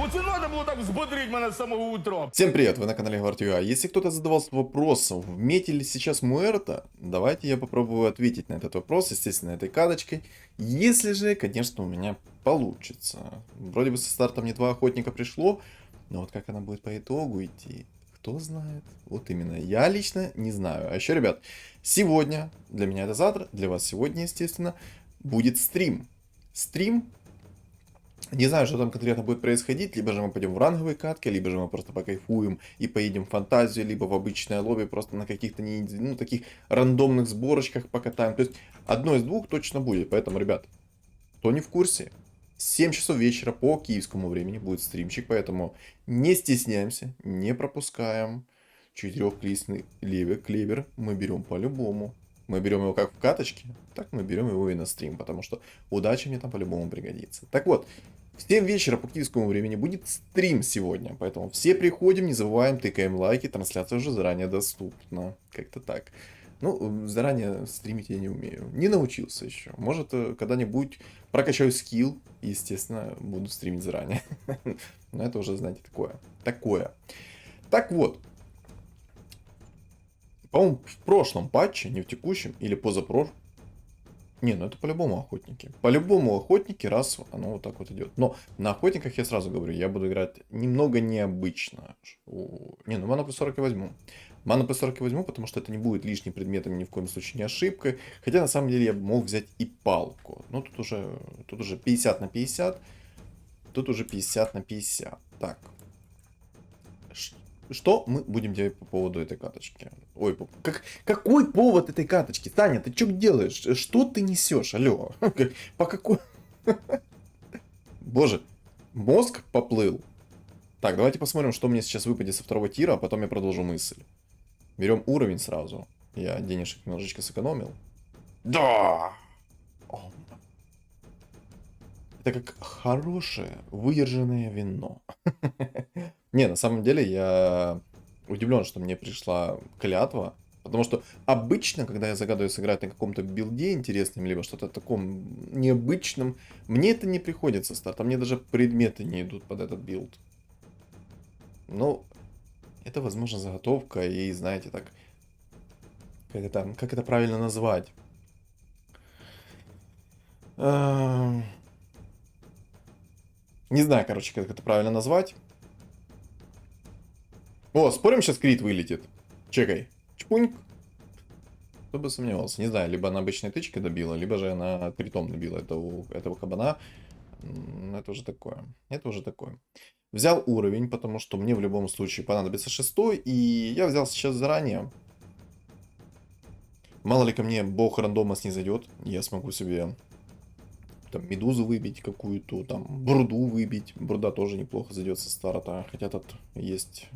Оце надо було так взбодрить мене з самого утра. Всем привет, вы на канале Гвардиюа. Если кто-то задавался вопросом, в мете ли сейчас Муэрто, давайте я попробую ответить на этот вопрос, естественно, этой карточкой. Если же, конечно, у меня получится. Вроде бы со стартом не два охотника пришло, но вот как она будет по итогу идти, кто знает. Вот именно, я лично не знаю. А еще, ребят, сегодня, для меня это завтра, для вас сегодня, естественно, будет стрим. Стрим. Не знаю, что там конкретно будет происходить, либо же мы пойдем в ранговые катки, либо же мы просто покайфуем и поедем в фантазию, либо в обычное лобби, просто на каких-то таких рандомных сборочках покатаем. То есть одно из двух точно будет, поэтому, ребят, кто не в курсе, 7 часов вечера по киевскому времени будет стримчик, поэтому не стесняемся, не пропускаем. Четырехлистный клевер мы берем по-любому. Мы берем его как в каточке, так мы берем его и на стрим, потому что удача мне там по-любому пригодится. Так вот, в 7 вечера по киевскому времени будет стрим сегодня, поэтому все приходим, не забываем, тыкаем лайки, трансляция уже заранее доступна. Как-то так. Ну, заранее стримить я не умею. Не научился еще. Может, когда-нибудь прокачаю скилл, и, естественно, буду стримить заранее. Но это уже, знаете, такое. Так вот. По-моему, в прошлом патче, не в текущем, или позапрошлом. Не, ну это по-любому охотники. По-любому охотники, раз оно вот так вот идет. Но на охотниках я сразу говорю, я буду играть немного необычно. Не, ну мана плюс 40 я возьму. Мана плюс 40 я возьму, потому что это не будет лишним предметом, ни в коем случае не ошибкой. Хотя на самом деле я мог взять и палку. Но тут уже 50 на 50. Тут уже 50 на 50. Так. Что мы будем делать по поводу этой каточки? Ой, какой повод этой каточки? Таня, ты что делаешь? Что ты несешь? Алло. По какой... Боже, мозг поплыл. Так, давайте посмотрим, что мне сейчас выпадет со второго тира, а потом я продолжу мысль. Берем уровень сразу. Я денежек немножечко сэкономил. Да! Это как хорошее выдержанное вино. Не, на самом деле я удивлен, что мне пришла клятва. Потому что обычно, когда я загадываю сыграть на каком-то билде интересном, либо что-то таком необычном, мне это не приходит со старта. Мне даже предметы не идут под этот билд. Ну, это, возможно, заготовка и, знаете, так... Как это правильно назвать? Не знаю, короче, как это правильно назвать. О, спорим, сейчас крит вылетит. Чекай. Чпуньк. Кто бы сомневался. Не знаю, либо она обычной тычкой добила, либо же она критом добила этого кабана. Это уже такое. Это уже такое. Взял уровень, потому что мне в любом случае понадобится 6-й. И я взял сейчас заранее. Мало ли ко мне бог рандома снизойдет. Я смогу себе там медузу выбить какую-то, там бруду выбить. Бруда тоже неплохо зайдет со старта. Хотя тут есть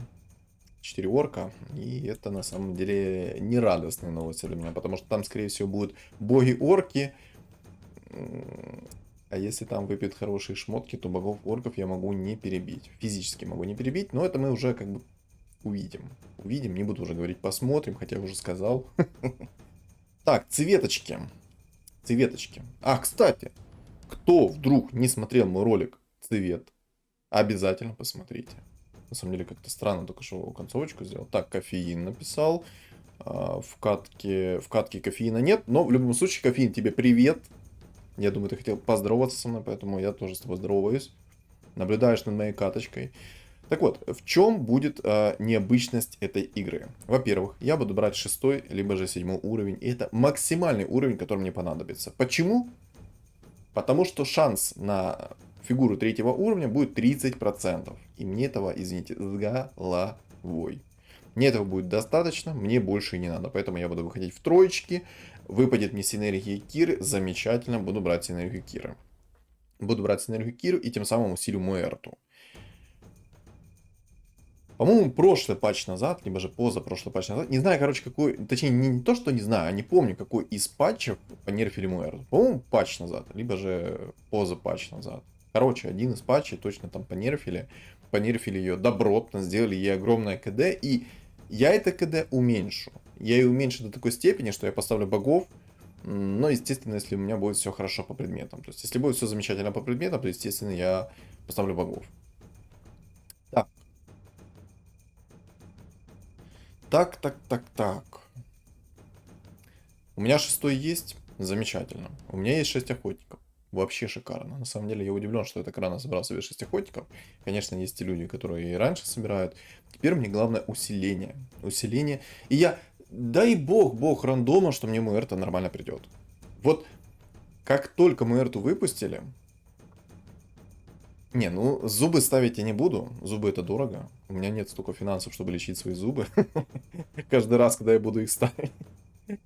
4 орка, и это на самом деле не радостные новости для меня, потому что там, скорее всего, будут боги-орки, а если там выпьют хорошие шмотки, то богов-орков я могу не перебить, физически могу не перебить, но это мы уже как бы увидим, не буду уже говорить посмотрим, хотя я уже сказал. Так, цветочки, а, кстати, кто вдруг не смотрел мой ролик «Цвет», обязательно посмотрите. На самом деле как-то странно только что концовочку сделал. Так, кофеин написал. В катке кофеина нет. Но в любом случае, кофеин, тебе привет. Я думаю, ты хотел поздороваться со мной, поэтому я тоже с тобой здороваюсь. Наблюдаешь над моей каточкой. Так вот, в чем будет необычность этой игры? Во-первых, я буду брать 6-й, либо же 7-й уровень. И это максимальный уровень, который мне понадобится. Почему? Потому что шанс на фигуру 3-го уровня будет 30%. И мне этого, извините, с головой. Мне этого будет достаточно, мне больше не надо. Поэтому я буду выходить в троечки. Выпадет мне синергия Киры. Замечательно, буду брать синергию Киры. Буду брать синергию Киру и тем самым усилю Муэрту. По-моему, прошлый патч назад, либо же позапрошлый патч назад. Не знаю, короче, какой... Точнее, не то, что не знаю, а не помню, какой из патчев понерфили Муэрту. По-моему, патч назад, либо же позапатч назад. Короче, один из патчей точно там понерфили. Понерфили ее добротно, сделали ей огромное КД. И я это КД уменьшу. Я ее уменьшу до такой степени, что я поставлю богов. Но, естественно, если у меня будет все хорошо по предметам. То есть, если будет все замечательно по предметам, то, естественно, я поставлю богов. Так. Так. У меня 6 есть. Замечательно. У меня есть 6 охотников. Вообще шикарно. На самом деле я удивлен, что я так рано собрал себе 6 охотников. Конечно, есть и люди, которые и раньше собирают. Теперь мне главное усиление. Усиление. И я, дай бог рандома, что мне Муэрта нормально придет. Вот как только Муэрту выпустили... Не, ну зубы ставить я не буду. Зубы это дорого. У меня нет столько финансов, чтобы лечить свои зубы. Каждый раз, когда я буду их ставить.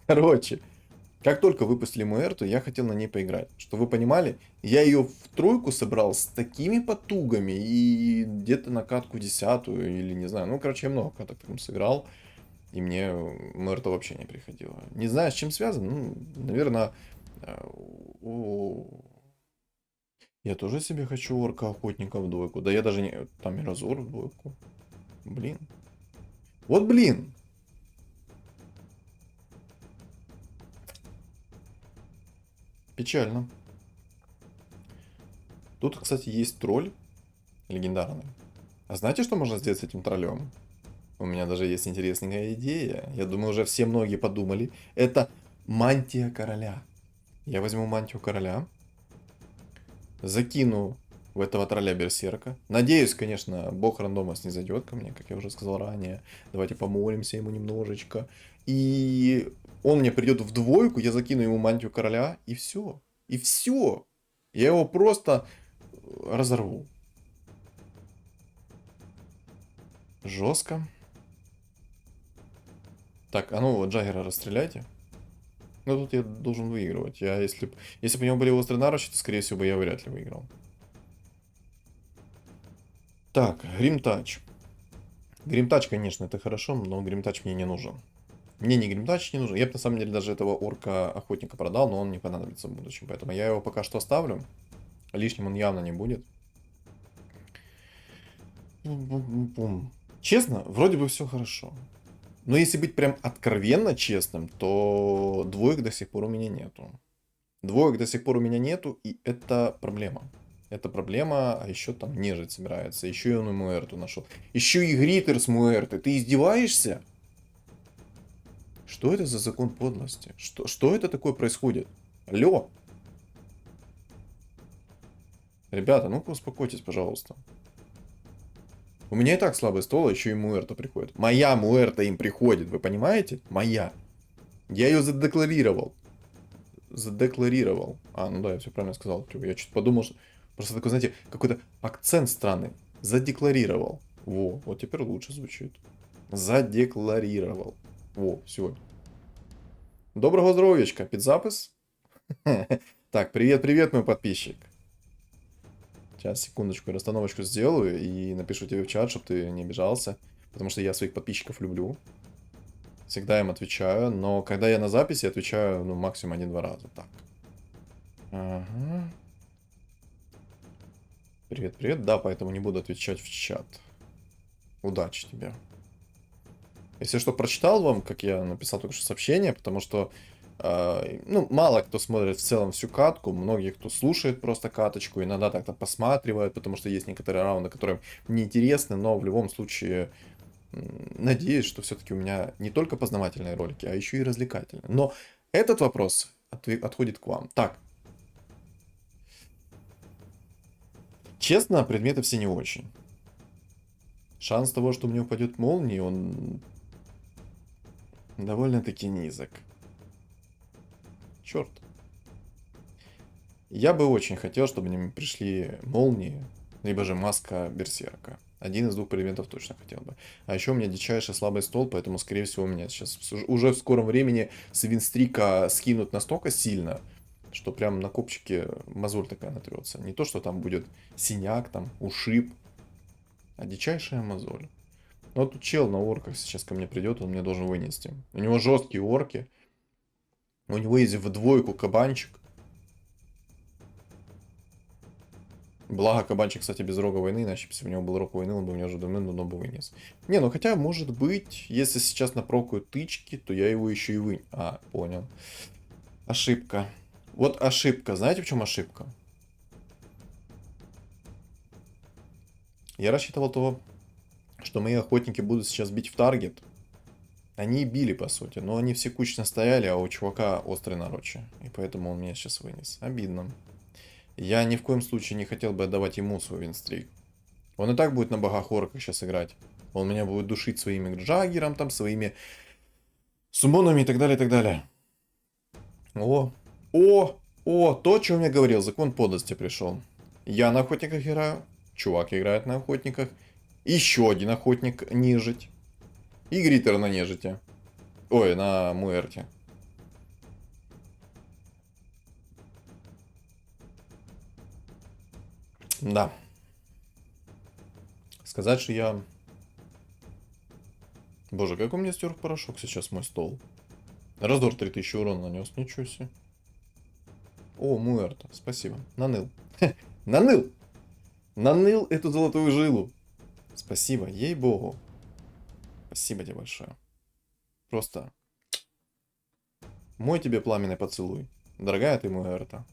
Короче, как только выпустили Муэрту, я хотел на ней поиграть. Что вы понимали, я ее в тройку собрал с такими потугами и где-то на катку 10-ю или не знаю. Ну, короче, я много каток там сыграл, и мне Муэрта вообще не приходила. Не знаю, с чем связано. Ну, наверное, я тоже себе хочу орка-охотника в двойку. Да я даже не... Там Мирозор в двойку. Блин. Вот блин. Печально. Тут, кстати, есть тролль легендарный. А знаете, что можно сделать с этим троллем? У меня даже есть интересненькая идея. Я думаю, уже все многие подумали. Это мантия короля. Я возьму мантию короля, закину в этого тролля берсерка. Надеюсь, конечно, бог рандома снизойдет ко мне, как я уже сказал ранее. Давайте помолимся ему немножечко. И он мне придет в двойку, я закину ему мантию короля, и все. И все. Я его просто разорву. Жестко. Так, а ну, Джаггера расстреляйте. Ну, тут я должен выигрывать. Если бы у него были острые наручи, то, скорее всего, бы я вряд ли выиграл. Так, Гримтач. Гримтач, конечно, это хорошо, но Гримтач мне не нужен. Мне не Гримтач не нужен. Я бы, на самом деле, даже этого орка-охотника продал, но он мне понадобится в будущем. Поэтому я его пока что оставлю. Лишним он явно не будет. Честно, вроде бы все хорошо. Но если быть прям откровенно честным, то двоек до сих пор у меня нету. Двоек до сих пор у меня нету, и это проблема. Это проблема, а еще там нежить собирается. Еще и он и Муэрту нашел. Еще и Гритер с Муэрты. Ты издеваешься? Что это за закон подлости? Что это такое происходит? Алло? Ребята, ну-ка успокойтесь, пожалуйста. У меня и так слабый стол, а еще и Муэрта приходит. Моя Муэрта им приходит, вы понимаете? Моя. Я ее задекларировал. А, ну да, я все правильно сказал. Я чуть подумал, что... Просто такой, знаете, какой-то акцент странный. Задекларировал. Во, вот теперь лучше звучит. Задекларировал. Во, все. Доброго здоровьечка, підзапис. Так, привет, мой подписчик. Сейчас, секундочку, расстановочку сделаю и напишу тебе в чат, чтобы ты не обижался. Потому что я своих подписчиков люблю. Всегда им отвечаю, но когда я на записи, отвечаю, ну, максимум 1-2 раза. Так. Ага. Привет. Да, поэтому не буду отвечать в чат. Удачи тебе. Если что, прочитал вам, как я написал только что сообщение, потому что, ну, мало кто смотрит в целом всю катку, многие кто слушает просто каточку, иногда так-то посматривают, потому что есть некоторые раунды, которые мне интересны, но в любом случае надеюсь, что все-таки у меня не только познавательные ролики, а еще и развлекательные. Но этот вопрос отходит к вам. Так. Честно, предметы все не очень. Шанс того, что мне упадет молния, он довольно-таки низок. Черт. Я бы очень хотел, чтобы мне пришли молнии, либо же маска берсерка. Один из двух предметов точно хотел бы. А еще у меня дичайший слабый стол, поэтому, скорее всего, у меня сейчас уже в скором времени с винстрика скинут настолько сильно, что прям на копчике мозоль такая натрется. Не то, что там будет синяк, там, ушиб, а дичайшая мозоль. Ну, вот тут чел на орках сейчас ко мне придет, он мне должен вынести. У него жесткие орки. У него есть в двойку кабанчик. Благо, кабанчик, кстати, без рога войны, иначе если бы у него был рог войны, он бы меня уже давно бы вынес. Не, ну хотя, может быть, если сейчас напрокают тычки, то я его еще и вынес. А, понял. Ошибка. Вот ошибка. Знаете, в чем ошибка? Я рассчитывал того, что мои охотники будут сейчас бить в таргет. Они и били, по сути, но они все кучно стояли, а у чувака острый наручи. И поэтому он меня сейчас вынес. Обидно. Я ни в коем случае не хотел бы отдавать ему свой винстрик. Он и так будет на богах орках сейчас играть. Он меня будет душить своими джаггером, там, своими сумонами и так далее, и так далее. О, то, о чем я говорил, закон подлости пришел. Я на охотниках играю, чувак играет на охотниках, еще один охотник нежить. И Гриттер на нежити. Ой, на Муэрте. Да. Сказать, что я... Боже, как у меня стер порошок сейчас мой стол. Раздор 3000 урона нанес, ничего себе. О, Муэрта, спасибо. Наныл. Наныл! Наныл эту золотую жилу. Спасибо, ей-богу. Спасибо тебе большое. Просто мой тебе пламенный поцелуй. Дорогая ты Муэрта.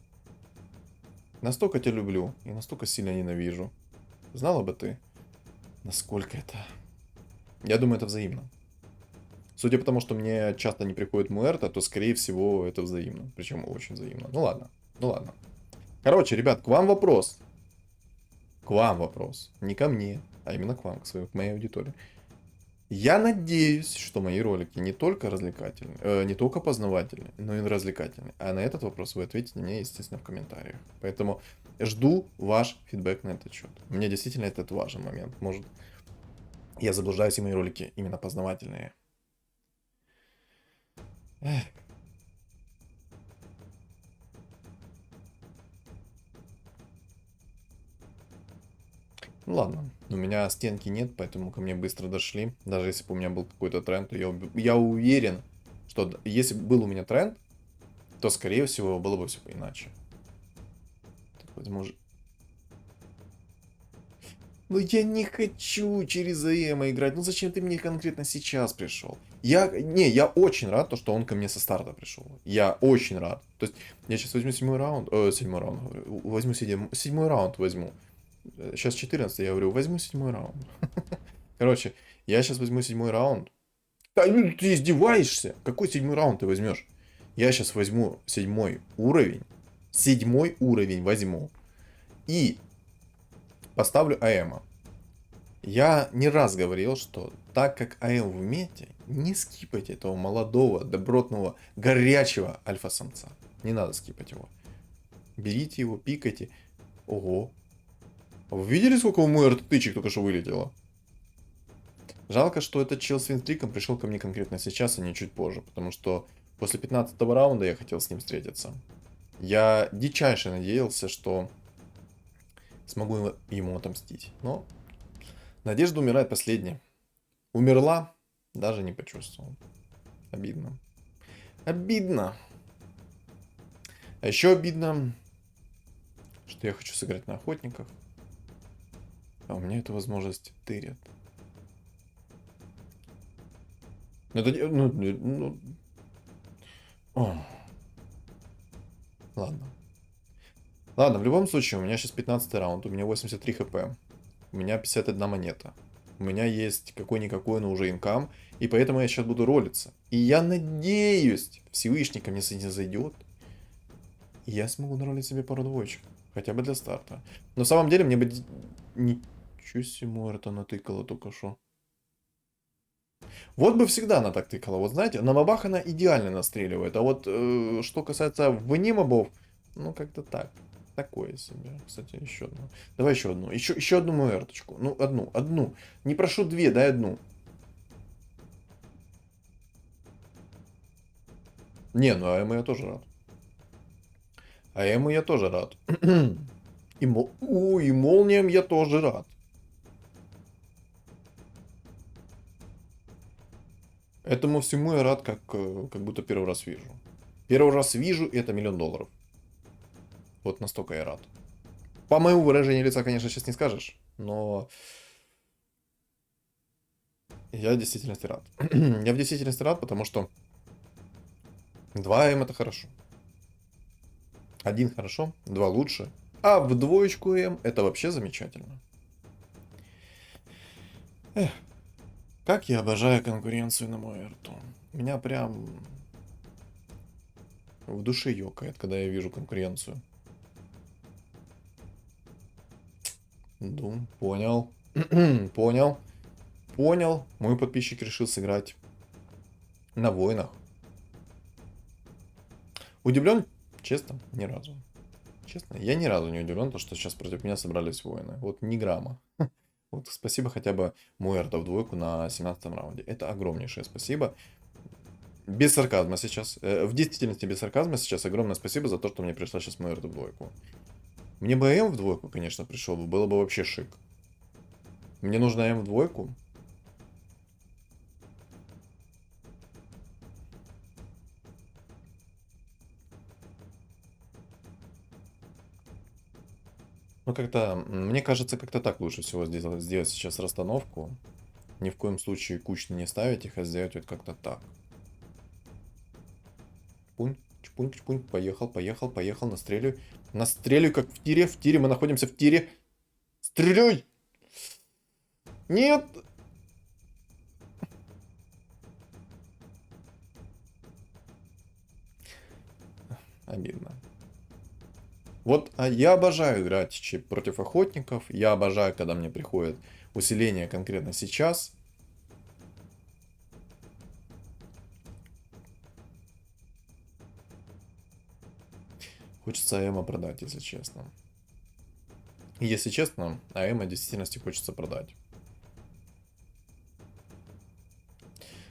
Настолько тебя люблю и настолько сильно ненавижу. Знала бы ты, насколько это... Я думаю, это взаимно. Судя по тому, что мне часто не приходит Муэрта, то, скорее всего, это взаимно. Причем очень взаимно. Ну ладно, ну ладно. Короче, ребят, к вам вопрос. К вам вопрос. Не ко мне, а именно к вам, к моей аудитории. Я надеюсь, что мои ролики не только развлекательные, не только познавательные, но и развлекательные. А на этот вопрос вы ответите мне, естественно, в комментариях. Поэтому жду ваш фидбэк на этот счет. Мне действительно этот важен момент. Может, я заблуждаюсь, и мои ролики именно познавательные. Эх. Ну ладно, у меня стенки нет, поэтому ко мне быстро дошли. Даже если бы у меня был какой-то тренд, то я уверен, что если бы был у меня тренд, то, скорее всего, было бы все иначе. Так, возьму... Ну я не хочу через АЭМа играть. Ну зачем ты мне конкретно сейчас пришел? Я очень рад, то, что он ко мне со старта пришел. Я очень рад. То есть я сейчас возьму седьмой раунд. Седьмой раунд, говорю. Возьму седьмой раунд возьму. Сейчас 14, я говорю, возьму седьмой раунд. Короче, я сейчас возьму седьмой раунд. Да, ну ты издеваешься? Какой седьмой раунд ты возьмешь? Я сейчас возьму седьмой уровень. Седьмой уровень возьму. И поставлю АЭМа. Я не раз говорил, что так как АЭМ в мете, не скипайте этого молодого, добротного, горячего альфа-самца. Не надо скипать его. Берите его, пикайте. Ого. Вы видели, сколько у Муэрта тычек только что вылетело? Жалко, что этот чел с винстриком пришел ко мне конкретно сейчас, а не чуть позже. Потому что после 15-го раунда я хотел с ним встретиться. Я дичайше надеялся, что смогу ему отомстить. Но надежда умирает последняя. Умерла, даже не почувствовал. Обидно. Обидно. А еще обидно, что я хочу сыграть на охотниках. А у меня эту возможность тырят. Ну, это... О. Ладно. Ладно, в любом случае, у меня сейчас 15 раунд, у меня 83 хп. У меня 51 монета. У меня есть какой-никакой, но уже инкам. И поэтому я сейчас буду ролиться. И я надеюсь, Всевышний ко мне с этим зайдет. И я смогу наролить себе пару двоечек. Хотя бы для старта. Но в самом деле мне бы... Ничего себе, Муэрта натыкала только что. Вот бы всегда она так тыкала. Вот знаете, на мобах она идеально настреливает. А вот что касается вне мобов, ну как-то так. Такое себе. Кстати, еще одну. Давай еще одну. Еще одну Муэрточку. Ну, одну. Не прошу две, дай одну. Не, ну АЭМу я тоже рад. АЭМу я тоже рад. И молниям я тоже рад. Этому всему я рад, как будто первый раз вижу. Первый раз вижу, и это $1 000 000. Вот настолько я рад. По моему выражению лица, конечно, сейчас не скажешь, но я в действительности рад. Я в действительности рад, потому что 2 М это хорошо. 1 хорошо, 2 лучше. А в двоечку М это вообще замечательно. Эх, как я обожаю конкуренцию на Муэрту. Меня прям в душе ёкает, когда я вижу конкуренцию. Дум, понял. Понял. Понял. Мой подписчик решил сыграть на воинах. Удивлен? Честно, ни разу. Честно, я ни разу не удивлен, то, что сейчас против меня собрались воины. Вот ни грамма. Вот спасибо хотя бы Муэрто в двойку на 17 раунде. Это огромнейшее спасибо. Без сарказма сейчас. В действительности без сарказма сейчас огромное спасибо за то, что мне пришла сейчас Муэрто в двойку. Мне бы АМ в двойку, конечно, пришел бы. Было бы вообще шик. Мне нужно АМ в двойку. Ну, как-то, мне кажется, как-то так лучше всего сделать сейчас расстановку. Ни в коем случае кучно не ставить их, а сделать вот как-то так. Чпунь, чпунь, чпунь. Поехал, поехал, поехал. Настреливай. Настреливай, как в тире. В тире, мы находимся в тире. Стреляй! Нет! Обидно. Вот я обожаю играть против охотников. Я обожаю, когда мне приходит усиление конкретно сейчас. Хочется АЭМа продать, если честно. И если честно, АЭМа в действительности хочется продать.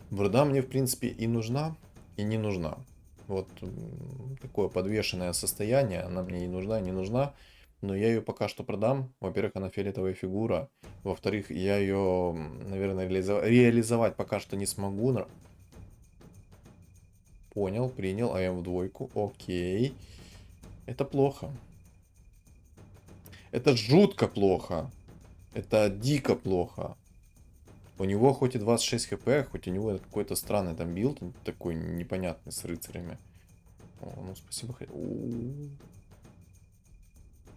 Врода мне, в принципе, и нужна, и не нужна. Вот такое подвешенное состояние, она мне и нужна, и не нужна. Но я ее пока что продам. Во-первых, она фиолетовая фигура. Во-вторых, я ее, наверное, реализовать пока что не смогу. Понял, принял. АМ в двойку. Окей. Это плохо. Это жутко плохо. Это дико плохо. У него хоть и 26 хп, хоть у него какой-то странный там билд, такой непонятный с рыцарями. О, ну спасибо.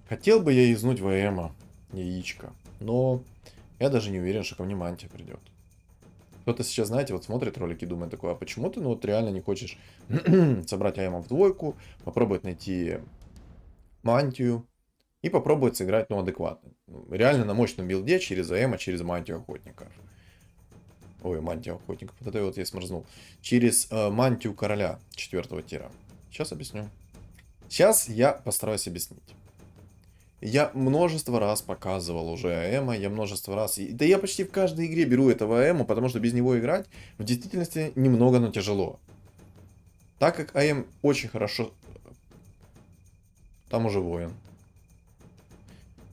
Хотел бы я изнуть ВМа, яичко, но я даже не уверен, что ко мне мантия придет. Кто-то сейчас, знаете, вот смотрит ролики и думает такое, а почему ты, ну вот реально не хочешь собрать АМа в двойку, попробовать найти мантию и попробовать сыграть, ну, адекватно. Реально на мощном билде через АМа, через мантию охотника. Ой, мантию охотников. Вот это вот я сморзнул. Через мантию короля 4 тира. Сейчас объясню. Сейчас я постараюсь объяснить. Я множество раз показывал уже АЭМа, я множество раз... Да я почти в каждой игре беру этого АЭМа, потому что без него играть в действительности немного, но тяжело. Так как АЭМ очень хорошо... Там уже воин.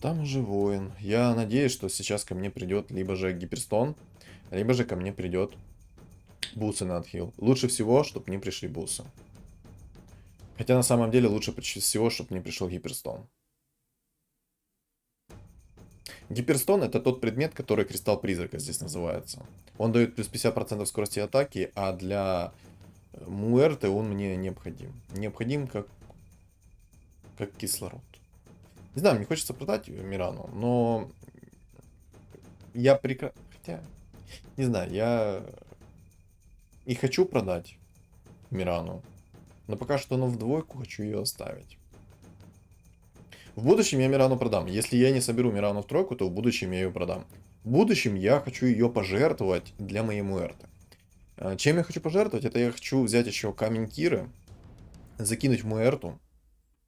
Там уже воин. Я надеюсь, что сейчас ко мне придет либо же Гиперстон, либо же ко мне придет бусы на отхил. Лучше всего, чтобы не пришли бусы. Хотя на самом деле лучше всего, чтобы не пришел Гиперстон. Гиперстон это тот предмет, который кристалл призрака здесь называется. Он дает плюс 50% скорости атаки, а для Муэрты он мне необходим. Необходим как кислород. Не знаю, мне хочется продать Мирану, но я прекрасно... Хотя, не знаю, я и хочу продать Мирану, но пока что в двойку хочу ее оставить. В будущем я Мирану продам. Если я не соберу Мирану в тройку, то в будущем я ее продам. В будущем я хочу ее пожертвовать для моей Муэрты. Чем я хочу пожертвовать? Это я хочу взять еще камень Киры, закинуть в Муэрту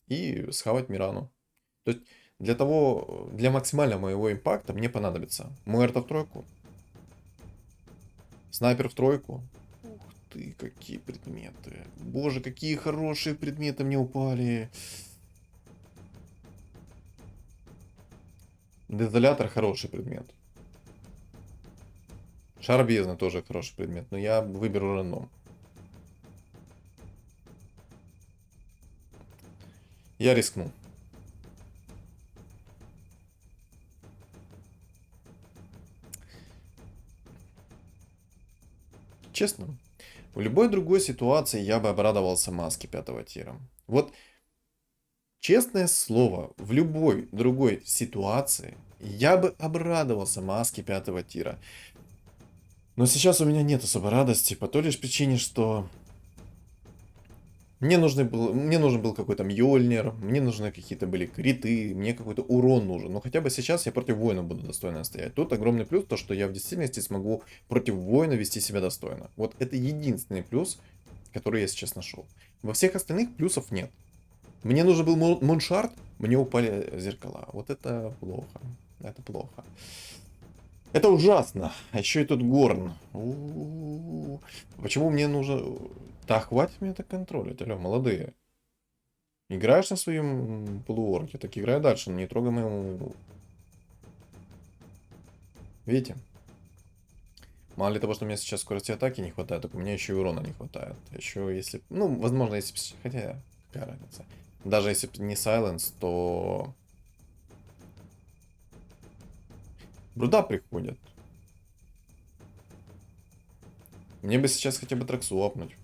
и схавать Мирану. То есть для максимального моего импакта мне понадобится Муэрта в тройку, снайпер в тройку. Ух ты, какие предметы. Боже, какие хорошие предметы мне упали. Дезолятор хороший предмет. Шар бездны тоже хороший предмет, но я выберу рандом. Я рискну. Честно, в любой другой ситуации я бы обрадовался маске 5 тира. Вот, честное слово, в любой другой ситуации Я бы обрадовался маске 5-го тира. Но сейчас у меня нет особой радости, по той лишь причине, что мне нужен был какой-то Мьёльнир, мне нужны какие-то были криты, мне какой-то урон нужен. Но хотя бы сейчас я против воина буду достойно стоять. Тут огромный плюс, то что я в действительности смогу против воина вести себя достойно. Вот это единственный плюс, который я сейчас нашел. Во всех остальных плюсов нет. Мне нужен был Муншард, мне упали зеркала. Вот это плохо. Это плохо. Это ужасно. А еще и тут Горн. У-у-у. Почему мне нужно... Да хватит мне так контролить, алло, молодые. Играешь на своем полуорке, так играй дальше, не трогай моему... Видите? Мало ли того, что у меня сейчас скорости атаки не хватает, так у меня еще и урона не хватает. Еще если... Ну, возможно, если... Хотя, какая разница. Даже если не Сайленс, то... Бруда приходит. Мне бы сейчас хотя бы Траксу апнуть.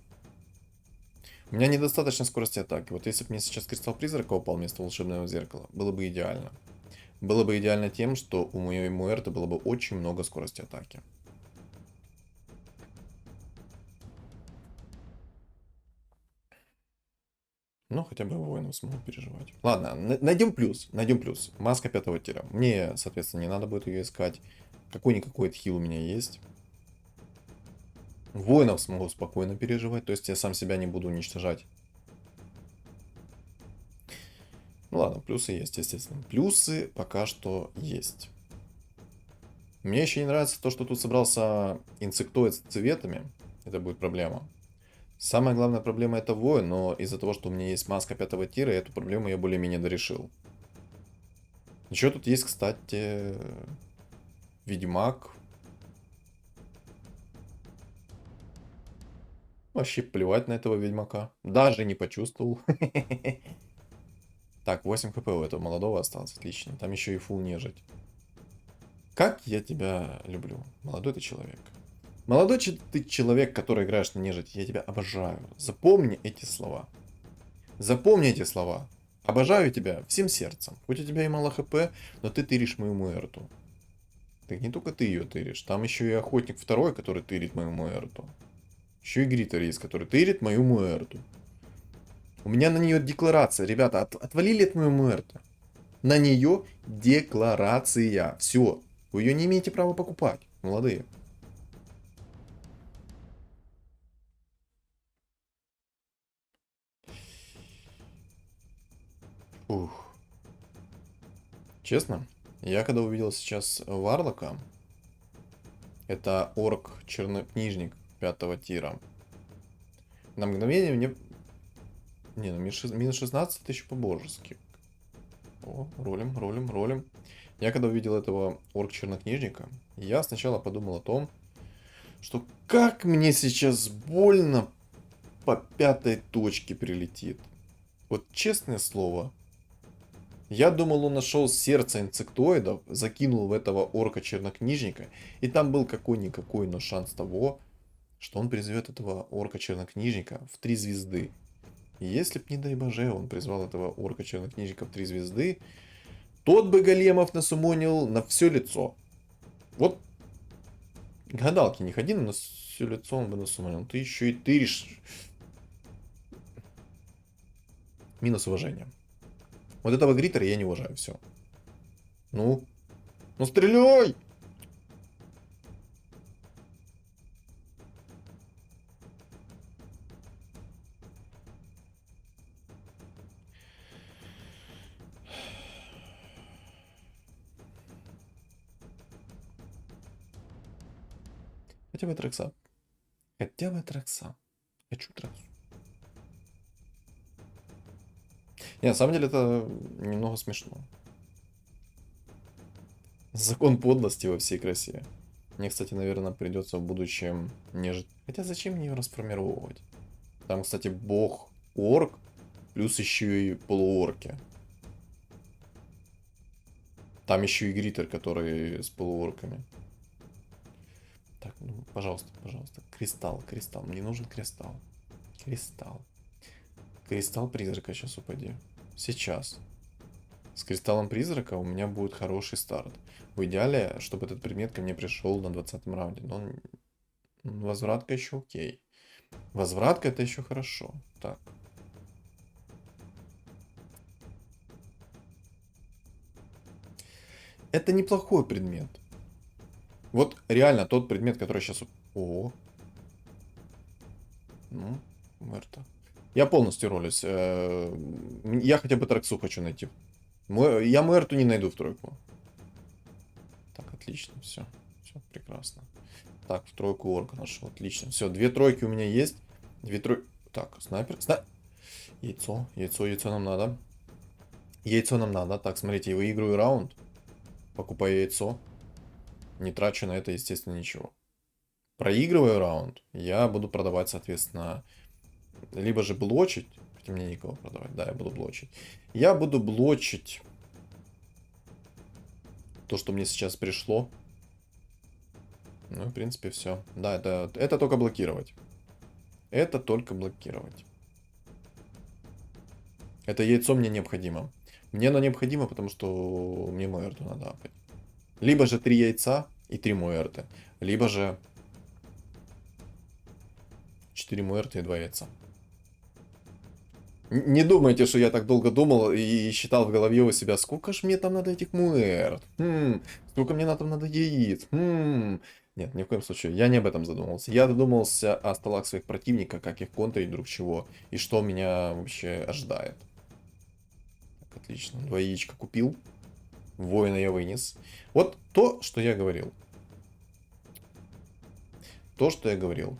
У меня недостаточно скорости атаки. Вот если бы мне сейчас Кристалл Призрака упал вместо волшебного зеркала, было бы идеально. Было бы идеально тем, что у моей Муэрты было бы очень много скорости атаки. Ну, хотя бы воинов смогу переживать. Ладно, найдем плюс. Найдем плюс. Маска 5-го тира. Мне, соответственно, не надо будет ее искать. Какой-никакой хил у меня есть. Воинов смогу спокойно переживать. То есть я сам себя не буду уничтожать. Ну ладно, плюсы есть, естественно. Плюсы пока что есть. Мне еще не нравится то, что тут собрался инсектоид с цветами. Это будет проблема. Самая главная проблема это воин, но из-за того, что у меня есть маска 5-го тира, эту проблему я более-менее дорешил. Еще тут есть, кстати, Ведьмак. Вообще плевать на этого Ведьмака. Даже не почувствовал. Так, 8 хп у этого молодого осталось, отлично. Там еще и фул нежить. Как я тебя люблю, молодой ты человек. Молодой ты человек, который играешь на нежить, я тебя обожаю. Запомни эти слова. Запомни эти слова. Обожаю тебя всем сердцем. Хоть у тебя и мало хп, но ты тыришь мою Муэрту. Так не только ты ее тыришь, там еще и охотник второй, который тырит мою Муэрту. Еще и Гритер есть, который тырит мою Муэрту. У меня на нее декларация. Ребята, отвалили от мою Муэрту. На нее декларация. Все. Вы ее не имеете права покупать, молодые. Ух. Честно, я когда увидел сейчас Варлока, это орк-чернокнижник 5-го тира, на мгновение мне... Не, ну минус 16 тысяч по-божески. О, ролим, ролим, ролим. Я когда увидел этого орк-чернокнижника, я сначала подумал о том, что как мне сейчас больно по 5-й точке прилетит. Вот честное слово. Я думал, он нашел сердце инсектоидов, закинул в этого орка-чернокнижника, и там был какой-никакой, но шанс того, что он призовет этого орка-чернокнижника в 3 звезды. И если б, не дай боже, он призвал этого орка-чернокнижника в 3 звезды, тот бы големов насумонил на все лицо. Вот гадалки не ходи, но на все лицо он бы насумонил. Ты еще и тыришь. Минус уважения. Вот этого Гриттера я не уважаю, все. Ну? Ну стреляй! Хотя бы Тракса. Хотя бы Тракса. Хочу Траксу. Не, на самом деле это немного смешно. Закон подлости во всей красе. Мне, кстати, наверное, придется в будущем нежить. Хотя зачем мне ее расформировать? Там, кстати, бог орк, плюс еще и полуорки. Там еще и Гриттер, который с полуорками. Так, ну, пожалуйста, пожалуйста. Кристалл, кристалл. Мне нужен кристалл. Кристалл. Кристалл призрака сейчас упади. Сейчас. С кристаллом призрака у меня будет хороший старт. В идеале, чтобы этот предмет ко мне пришел на 20-м раунде. Но возвратка еще окей. Возвратка это еще хорошо. Так. Это неплохой предмет. Вот реально тот предмет, который сейчас... О. Ну, Мерта. Я полностью ролюсь. Я хотя бы Траксу хочу найти. Я Мерту не найду в тройку. Так, отлично, все. Все, прекрасно. Так, в тройку орка нашел. Отлично. Все, 2 тройки у меня есть. 2 тройки. Так, снайпер. Яйцо. Яйцо нам надо. Яйцо нам надо. Так, смотрите, я выиграю раунд. Покупаю яйцо. Не трачу на это, естественно, ничего. Проигрываю раунд. Я буду продавать, соответственно, либо же блочить. Хотя мне никого продавать. Да, я буду блочить. Я буду блочить то, что мне сейчас пришло. Ну, в принципе, все. Да, это только блокировать. Это только блокировать. Это яйцо мне необходимо. Мне оно необходимо, потому что мне Муэрту надо апать. Либо же 3 яйца и 3 Муэрты. Либо же 4 Муэрты и 2 яйца. Не думайте, что я так долго думал и считал в голове у себя, сколько ж мне там надо этих Муэрт. Сколько мне там надо яиц. Нет, ни в коем случае. Я не об этом задумался. Я задумался о столах своих противников, как их контрить друг чего. И что меня вообще ожидает. Так, отлично. 2 яичка купил. Воина я вынес. Вот то, что я говорил. То, что я говорил.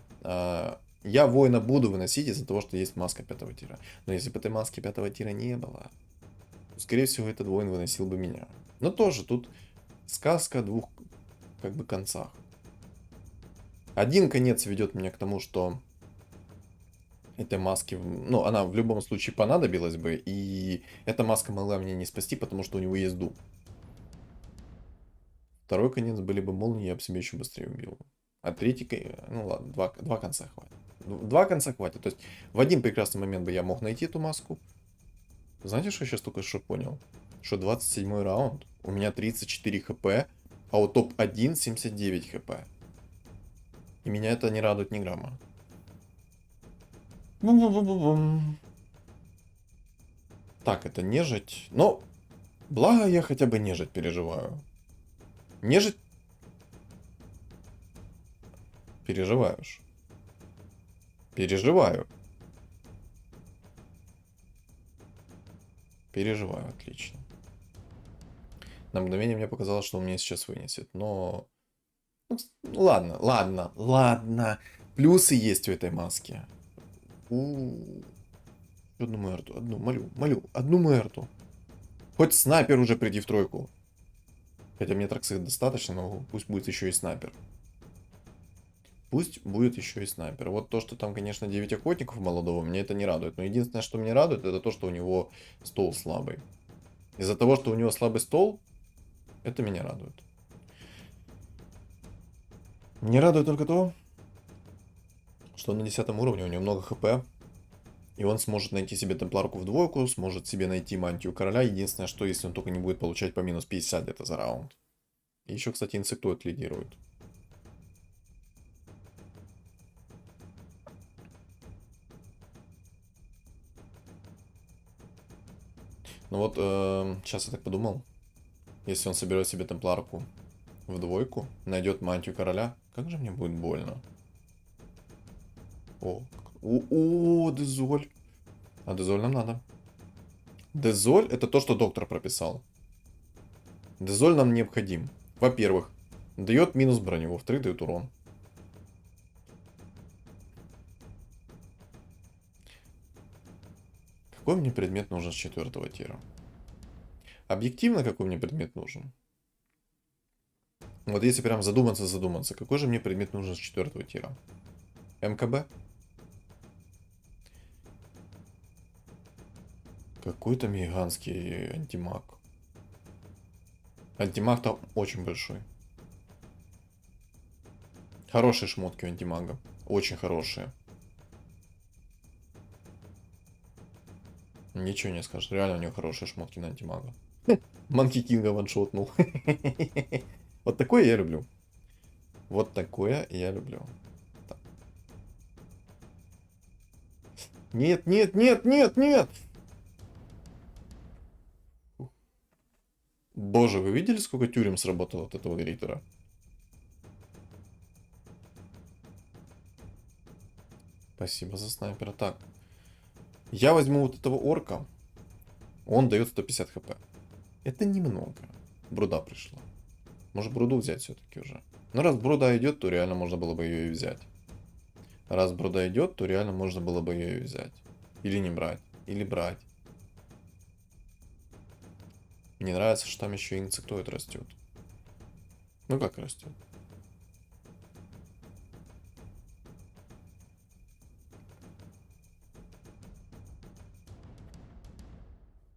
Я воина буду выносить из-за того, что есть маска 5-го тира. Но если бы этой маски 5-го тира не было, то, скорее всего, этот воин выносил бы меня. Но тоже тут сказка о 2 как бы концах. Один конец ведет меня к тому, что этой маски, ну, она в любом случае понадобилась бы, и эта маска могла меня не спасти, потому что у него есть дум. Второй конец были бы молнии, я бы себя еще быстрее убил. А третий, ну ладно, два конца хватит. 2 конца хватит. То есть в один прекрасный момент бы я мог найти эту маску. Знаете, что я сейчас только что понял? Что 27 раунд, у меня 34 хп, а у топ-1 79 хп. И меня это не радует ни грамма. Так, это нежить. Но, благо я хотя бы нежить переживаю. Нежить... Переживаешь. Переживаю. Переживаю, отлично. На мгновение мне показалось, что он меня сейчас вынесет, но... Ну, ладно. Плюсы есть у этой маски. Одну Мерту, молю, одну Мерту. Хоть снайпер уже приди в тройку. Хотя мне Траксы достаточно, но пусть будет еще и снайпер. Пусть будет еще и снайпер. Вот то, что там, конечно, 9 охотников молодого, мне это не радует. Но единственное, что меня радует, это то, что у него стол слабый. Из-за того, что у него слабый стол, это меня радует. Не радует только то, что на 10 уровне у него много хп. И он сможет найти себе темпларку в двойку, сможет себе найти мантию короля. Единственное, что если он только не будет получать по минус 50 где-то за раунд. И еще, кстати, инсектоид лидирует. Ну вот, сейчас я так подумал. Если он соберет себе темпларку в двойку, найдет мантию короля, как же мне будет больно. О, Дезоль. А Дезоль нам надо. Дезоль это то, что доктор прописал. Дезоль нам необходим. Во-первых, дает минус броню, во-вторых, дает урон. Какой мне предмет нужен с 4-го тира? Объективно, какой мне предмет нужен? Вот если прям задуматься, какой же мне предмет нужен с 4-го тира? МКБ? Какой-то гигантский антимаг. Антимаг там очень большой. Хорошие шмотки у антимага. Очень хорошие. Ничего не скажешь. Реально у него хорошие шмотки на антимага. Манки Кинга ваншотнул. Вот такое я люблю. Вот такое я люблю. Так. Нет, нет, нет, нет, нет! Боже, вы видели, сколько тюрем сработало от этого грейтера? Спасибо за снайпера. Так, я возьму вот этого орка. Он дает 150 хп. Это немного. Бруда пришла. Может, бруду взять все-таки уже. Но раз бруда идет, то реально можно было бы ее и взять. Раз бруда идет, то реально можно было бы ее и взять. Или не брать. Или брать. Мне нравится, что там еще инсектоид растет. Ну как растет?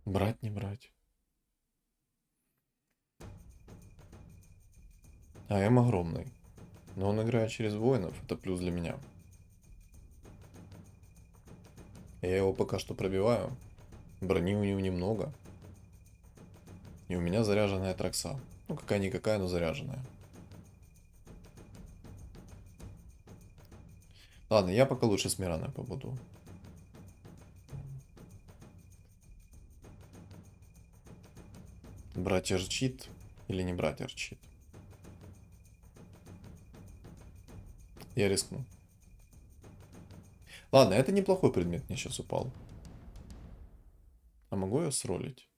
Брать, не брать. А М огромный. Но он играет через воинов. Это плюс для меня. Я его пока что пробиваю. Брони у него немного. И у меня заряженная тракса. Ну, какая-никакая, но заряженная. Ладно, я пока лучше с Мираной побуду. Брать арчит или не брать арчит? Я рискну. Ладно, это неплохой предмет мне сейчас упал. А могу ее сролить?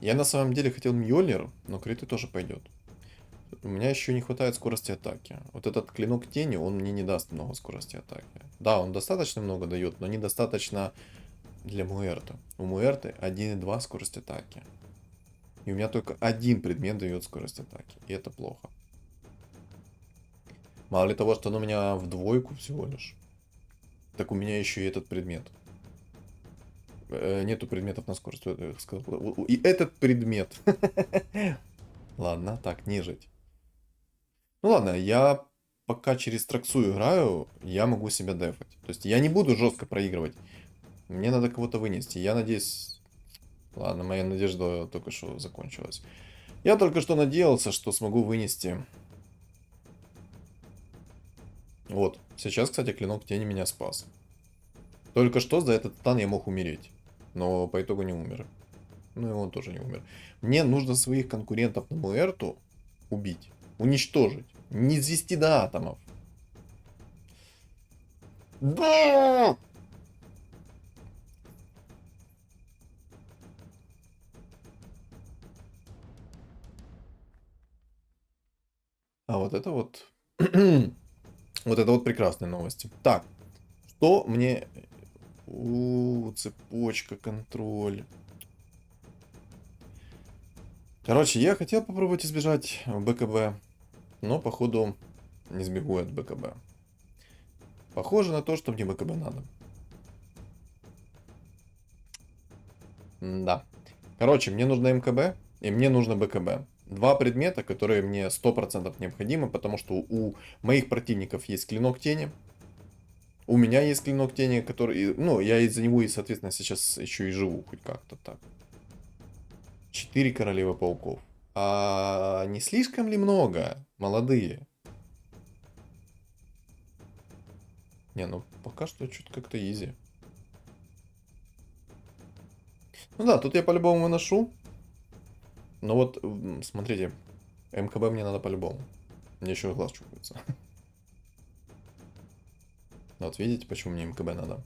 Я на самом деле хотел Мьёльнир, но криты тоже пойдет. У меня еще не хватает скорости атаки. Вот этот клинок тени, он мне не даст много скорости атаки. Да, он достаточно много дает, но недостаточно для Муэрта. У Муэрты 1,2 скорость атаки. И у меня только один предмет дает скорость атаки. И это плохо. Мало ли того, что он у меня в двойку всего лишь. Так у меня еще и этот предмет. Нету предметов на скорость. И этот предмет. Ладно, так, нежить. Ну ладно, я пока через траксу играю, я могу себя дефать. То есть я не буду жестко проигрывать. Мне надо кого-то вынести. Я надеюсь... Ладно, моя надежда только что закончилась. Я только что надеялся, что смогу вынести... Вот. Сейчас, кстати, клинок тени меня спас. Только что за этот стан я мог умереть. Но по итогу не умер. Ну и он тоже не умер. Мне нужно своих конкурентов на Муэрту убить. Уничтожить. Не извести до атомов. Да! А вот это вот... Вот это вот прекрасные новости. Так, что мне... Цепочка, контроль. Короче, я хотел попробовать избежать БКБ, но походу не сбегу от БКБ. Похоже на то, что мне БКБ надо. Да. Короче, мне нужно МКБ и мне нужно БКБ. Два предмета, которые мне 100% необходимы, потому что у моих противников есть клинок тени. У меня есть клинок тени, который... Ну, я из-за него и, соответственно, сейчас еще и живу хоть как-то так. 4 королевы пауков. А не слишком ли много, молодые? Не, ну пока что что-то как-то изи. Ну да, тут я по-любому выношу. Но вот, смотрите, МКБ мне надо по-любому. Мне еще глаз чухается. Вот видите, почему мне МКБ надо?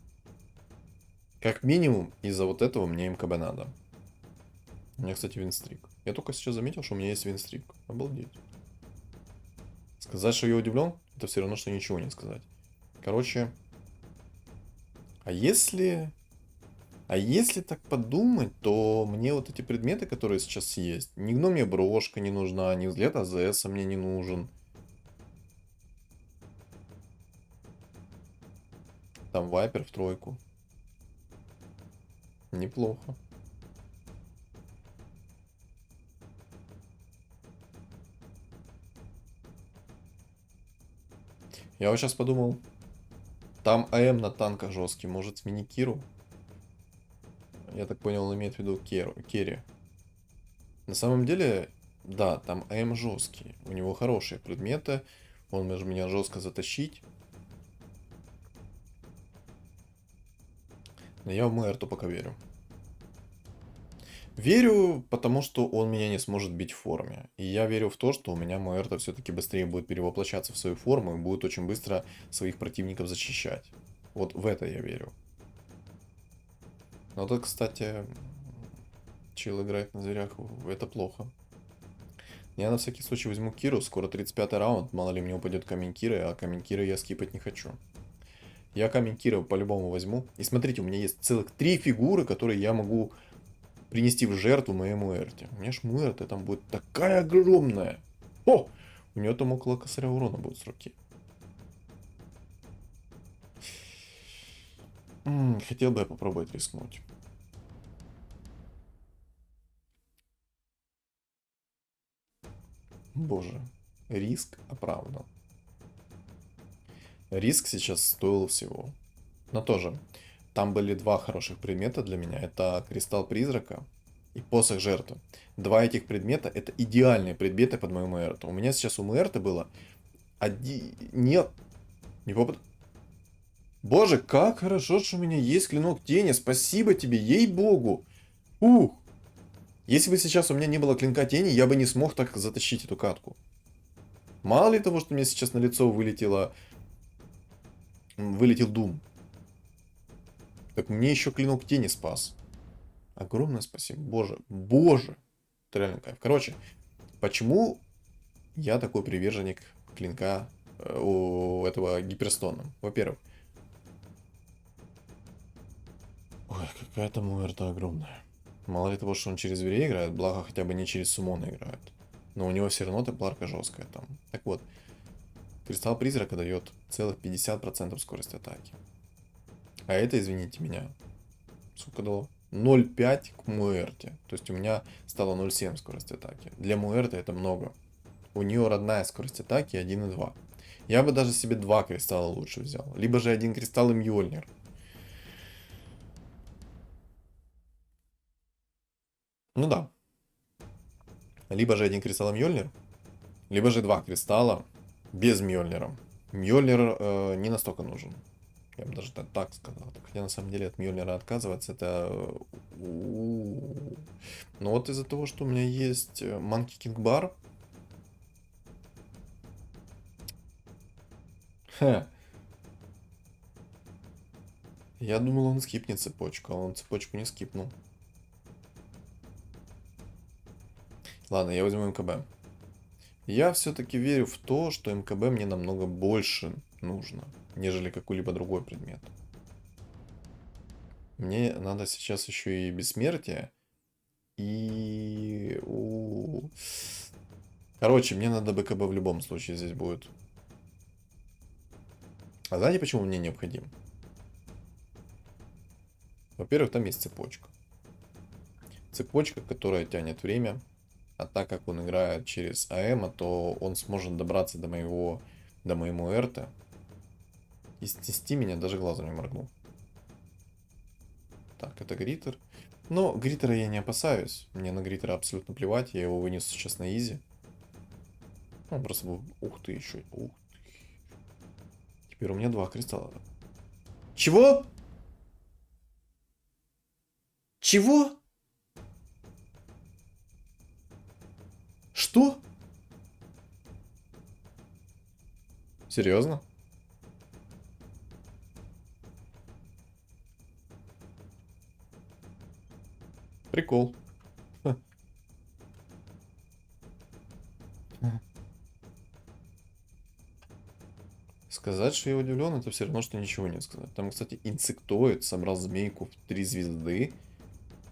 Как минимум, из-за вот этого мне МКБ надо. У меня, кстати, винстрик. Я только сейчас заметил, что у меня есть винстрик. Обалдеть. Сказать, что я удивлен, это все равно, что ничего не сказать. Короче, а если... А если так подумать, то мне вот эти предметы, которые сейчас есть, ни мне брошка не нужна, ни взгляд АЗС мне не нужен. Там вайпер в тройку. Неплохо. Я вот сейчас подумал, там АМ на танках жесткий, может сменить Киру? Я так понял, он имеет в виду Керри. На самом деле, да, там АМ жесткий. У него хорошие предметы. Он может меня жестко затащить. Но я в Муэрту пока верю. Верю, потому что он меня не сможет бить в форме. И я верю в то, что у меня Муэрта все-таки быстрее будет перевоплощаться в свою форму и будет очень быстро своих противников защищать. Вот в это я верю. Но тут, кстати, чел играет на зверях, это плохо. Я на всякий случай возьму Киру, скоро 35-й раунд, мало ли мне упадет камень Киры, а камень Киры я скипать не хочу. Я камень Киры по-любому возьму. И смотрите, у меня есть целых 3 фигуры, которые я могу принести в жертву моей Муэрте. У меня ж Муэрта там будет такая огромная. О! У нее там около косаря урона будет с руки. Хотел бы я попробовать рискнуть. Боже, риск оправдан. Риск сейчас стоил всего. Но тоже, там были 2 хороших предмета для меня. Это кристалл призрака и посох жертвы. 2 этих предмета это идеальные предметы под мою Муэрту. У меня сейчас у Муэрты было один... Нет, не попад... Боже, как хорошо, что у меня есть клинок тени. Спасибо тебе, ей-богу. Ух. Если бы сейчас у меня не было клинка тени, я бы не смог так затащить эту катку. Мало ли того, что мне сейчас на лицо вылетело... Вылетел Дум. Так мне еще клинок тени спас. Огромное спасибо. Боже, боже. Это реально кайф. Короче, почему я такой приверженник клинка у этого гиперстона? Во-первых. Ой, какая-то Муэрта огромная. Мало ли того, что он через зверей играет, благо хотя бы не через сумона играет. Но у него все равно тепларка жесткая там. Так вот, кристалл призрака дает целых 50% скорости атаки. А это, извините меня, сколько дало? 0,5 к Муэрте. То есть у меня стало 0,7 скорость атаки. Для Муэрты это много. У нее родная скорость атаки 1,2. Я бы даже себе 2 кристалла лучше взял. Либо же 1 кристалл и Мьёльнир. Ну да. Либо же 1 кристалл и Мьёльнир. Либо же 2 кристалла без Мьёльнира. Мьёльнир не настолько нужен. Я бы даже так сказал. Хотя на самом деле от Мьёльнира отказываться это... Но вот из-за того, что у меня есть Monkey King Bar... Я думал, он скипнет цепочку, а он цепочку не скипнул. Ладно, я возьму МКБ. Я все-таки верю в то, что МКБ мне намного больше нужно, нежели какой-либо другой предмет. Мне надо сейчас еще и бессмертие. И... Короче, мне надо БКБ в любом случае здесь будет. А знаете, почему мне необходим? Во-первых, там есть цепочка. Цепочка, которая тянет время. А так как он играет через АМ, то он сможет добраться до моему РТ. И снести меня даже глазом не моргнул. Так, это Гриттер. Но Гриттера я не опасаюсь. Мне на Гриттера абсолютно плевать. Я его вынесу сейчас на изи. Он просто... Ух ты, еще. Ух ты. Теперь у меня 2 кристалла. Чего? Чего? Что? Серьезно? Прикол. Ха. Сказать, что я удивлен, это все равно, что ничего не сказать. Там, кстати, инсектоид собрал змейку в 3 звезды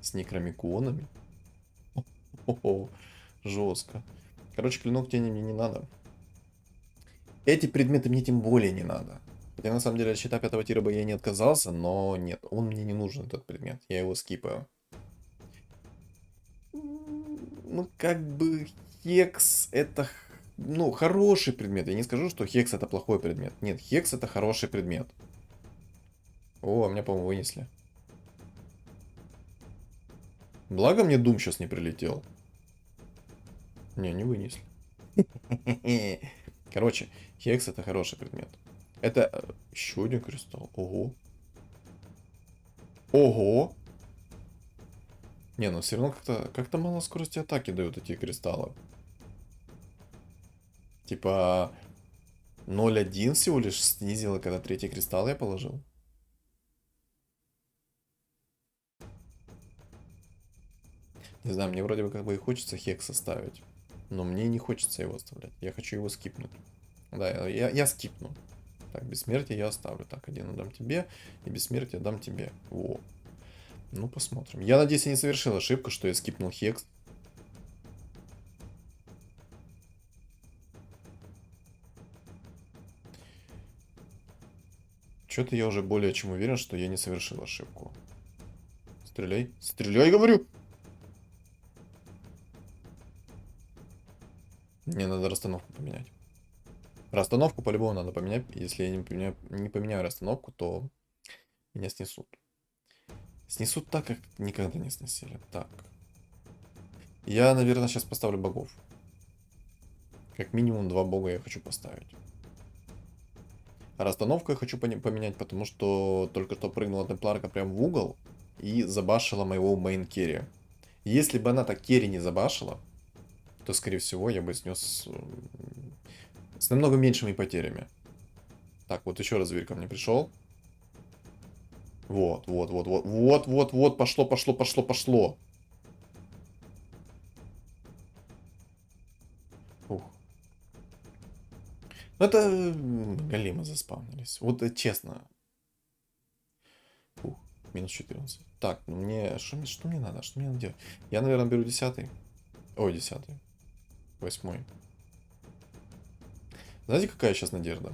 с некромиконами. О, жестко. Короче, клинок тени мне не надо. Эти предметы мне тем более не надо. Хотя на самом деле от щита 5 тира бы я не отказался, но нет, он мне не нужен, этот предмет. Я его скипаю. Ну, как бы Хекс это ну, хороший предмет. Я не скажу, что хекс это плохой предмет. Нет, хекс это хороший предмет. О, меня, по-моему, вынесли. Благо мне Дум сейчас не прилетел. Не вынесли. Короче, хекс это хороший предмет. Это еще один кристалл. Ого. Ого. Не, ну все равно как-то мало скорости атаки дают эти кристаллы. Типа 0,1 всего лишь снизило, когда третий кристалл я положил. Не знаю, мне вроде бы как бы и хочется хекс оставить. Но мне не хочется его оставлять. Я хочу его скипнуть. Да, я скипну. Так, бессмертие я оставлю. Так, один отдам тебе. И бессмертие дам тебе. Во. Ну, посмотрим. Я надеюсь, я не совершил ошибку, что я скипнул хекс. Что-то я уже более чем уверен, что я не совершил ошибку. Стреляй. Стреляй, говорю! Мне надо расстановку поменять. Расстановку по-любому надо поменять. Если я не поменяю расстановку, то меня снесут. Снесут так, как никогда не сносили. Так. Я, наверное, сейчас поставлю богов. Как минимум 2 бога я хочу поставить. А расстановку я хочу поменять, потому что только что прыгнула темпларка прям в угол и забашила моего мейн керри. Если бы она так керри не забашила, то, скорее всего, я бы снес с намного меньшими потерями. Так, вот еще раз зверь ко мне пришел. Вот, пошло. Ух. Ну, это големы заспавнились. Вот честно. Ух, минус 14. Так, ну мне... Что мне надо? Что мне надо делать? Я, наверное, беру 10-й. Ой, 10-й. 8-й. Знаете, какая сейчас надежда?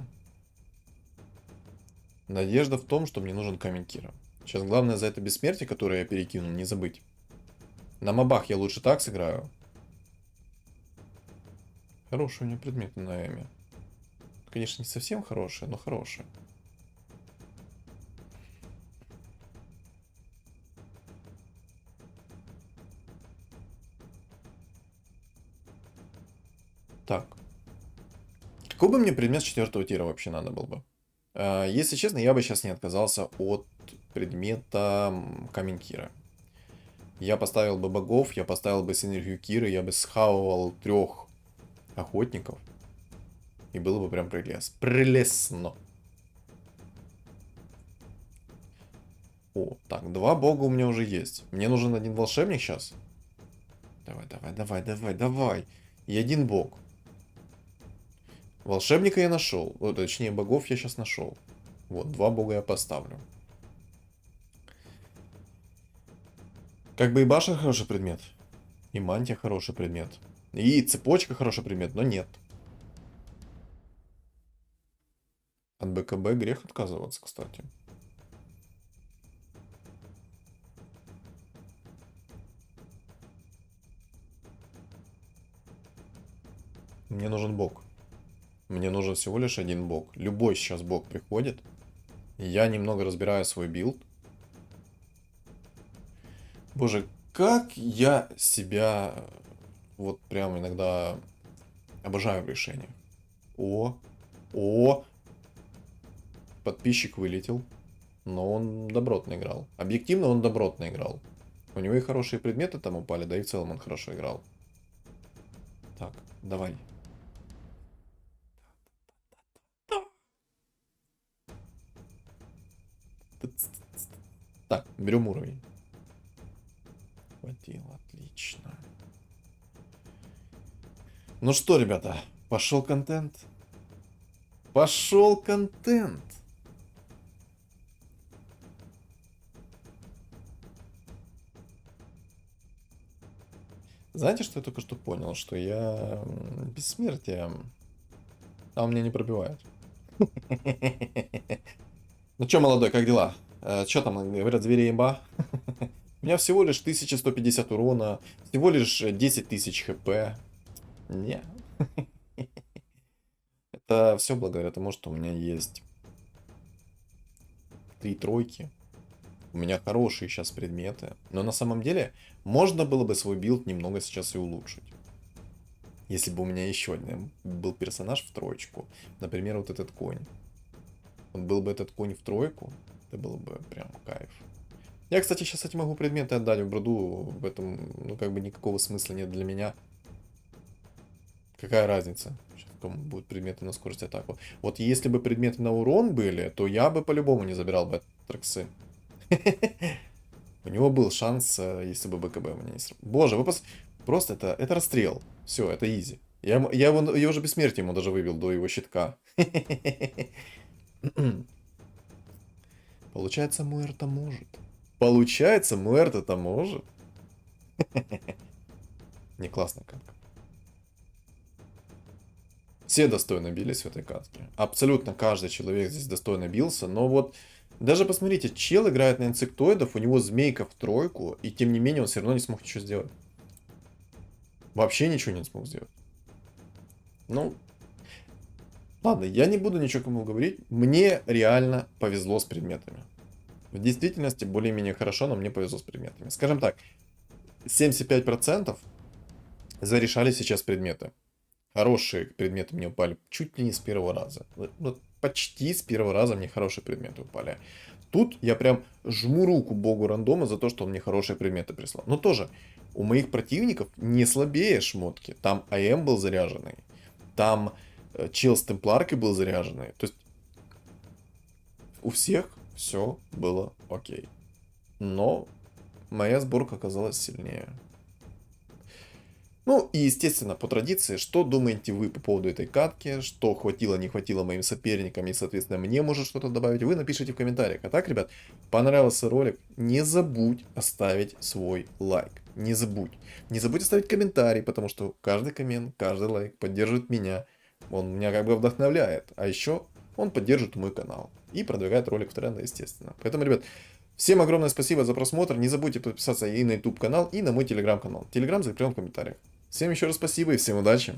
Надежда в том, что мне нужен камень Кира. Сейчас главное за это бессмертие, которое я перекинул, не забыть. На мобах я лучше так сыграю. Хорошие у меня предметы на Эме. Конечно, не совсем хорошие, но хорошие. Так. Какой бы мне предмет 4-го тира вообще надо был бы? Если честно, я бы сейчас не отказался от предмета камень Кира. Я поставил бы богов, я поставил бы синергию Киры, я бы схавал 3 охотников. И было бы прям прелестно. О, так, 2 бога у меня уже есть. Мне нужен 1 волшебник сейчас. Давай. И 1 бог. Волшебника я нашел. Точнее, богов я сейчас нашел. Вот, 2 бога я поставлю. Как бы и башня хороший предмет. И мантия хороший предмет. И цепочка хороший предмет, но нет. От БКБ грех отказываться, кстати. Мне нужен бог. Мне нужен всего лишь 1 бог. Любой сейчас бог приходит. Я немного разбираю свой билд. Боже, как я себя вот прям иногда обожаю в решениях. О. Подписчик вылетел. Но он добротно играл. Объективно он добротно играл. У него и хорошие предметы там упали, да и в целом он хорошо играл. Так, давай. Так, берем уровень. Хватило, отлично. Ну что, ребята, пошел контент. Пошел контент. Знаете, что я только что понял? Что я бессмертие, а он меня не пробивает. Ну чё, молодой, как дела? Чё там, говорят, звери имба? У меня всего лишь 1150 урона, всего лишь 10 тысяч хп. Не. Это все благодаря тому, что у меня есть 3 тройки. У меня хорошие сейчас предметы. Но на самом деле, можно было бы свой билд немного сейчас и улучшить. Если бы у меня еще один был персонаж в троечку. Например, вот этот конь. Вот был бы этот конь в тройку, это было бы прям кайф. Я, кстати, сейчас эти могу предметы отдать в броду. В этом, ну, как бы никакого смысла нет для меня. Какая разница? Сейчас кому будут предметы на скорость атаку. Вот если бы предметы на урон были, то я бы по-любому не забирал бы Трексы. У него был шанс, если бы БКБ у меня не сработал. Боже, вы просто это расстрел. Все, это изи. Я уже бессмертие ему даже вывел до его щитка. Получается, Муэрта может. Получается, Муэрта-то может. Не классная катка. Все достойно бились в этой катке. Абсолютно каждый человек здесь достойно бился. Но вот даже посмотрите, чел играет на инсектоидов, у него змейка в тройку, и тем не менее он все равно не смог ничего сделать. Вообще ничего не смог сделать. Ну, ладно, я не буду ничего кому говорить. Мне реально повезло с предметами. В действительности более-менее хорошо, но мне повезло с предметами. Скажем так, 75% зарешали сейчас предметы. Хорошие предметы мне упали чуть ли не с первого раза. Вот почти с первого раза мне хорошие предметы упали. Тут я прям жму руку богу рандома за то, что он мне хорошие предметы прислал. Но тоже, у моих противников не слабее шмотки. Там АМ был заряженный. Там чел с темпларкой был заряженный. То есть у всех все было окей. Но моя сборка оказалась сильнее. Ну и, естественно, по традиции, что думаете вы по поводу этой катки, что хватило, не хватило моим соперникам и, соответственно, мне может что-то добавить, вы напишите в комментариях. А так, ребят, понравился ролик, не забудь оставить свой лайк, не забудь. Не забудь оставить комментарий, потому что каждый коммент, каждый лайк поддерживает меня, он меня как бы вдохновляет, а еще он поддержит мой канал и продвигает ролик в тренды, естественно. Поэтому, ребят, всем огромное спасибо за просмотр. Не забудьте подписаться и на YouTube канал, и на мой телеграм канал. Телеграм закреплен в комментариях. Всем еще раз спасибо и всем удачи.